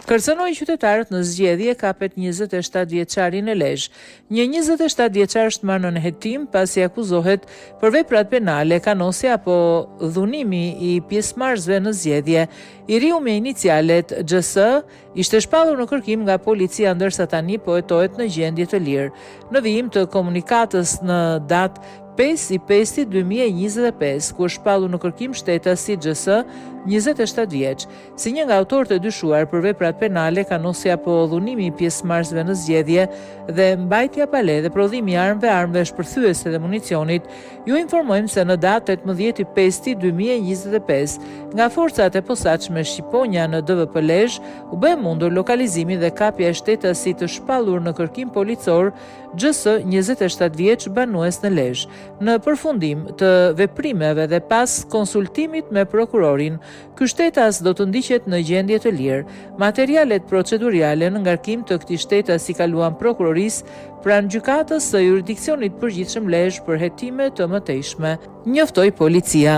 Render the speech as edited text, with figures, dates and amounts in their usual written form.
Kërcënoi qytetarët në zgjedhje kapet 27 vjeçarin e Lezhë. Një 27 vjeçar është marrë në hetim pasi akuzohet për veprat penale, kanosi apo dhunimi i pjesëmarrësve në zgjedhje. I riu me inicialet XS ishte shpallur në kërkim nga policia ndërsa tani po hetohet në gjendje të lirë. Në vijim të komunikatës në datë 5/5/2025, ku është shpallur në kërkim shtetësi XS, 27 vjeç. Si një nga autorët e dyshuar për veprat penale, kanosi apo dhunimi i pjesëmarrësve në zgjedhje dhe mbajtja pa leje dhe prodhimi i armëve shpërthyese dhe municionit, ju informojmë se në datë 18/5/2025, nga forcat e posaçme Shqiponja në DVP Lezhë, u bë mundur lokalizimi dhe kapja e shtetësit të shpallur në kërkim policor XS, 27 vjeç, banues në Lezhë. Në përfundim të veprimeve dhe pas konsultimit me prokurorin, ky shtetas do të ndiqet në gjendje të lirë. Materialet proceduriale në ngarkim të këtij stetasi kaluan prokurorisë pranë gjykatës së jurisdiksionit përgjithshëm Lezhë për hetime të mëtejshme, njoftoi policia.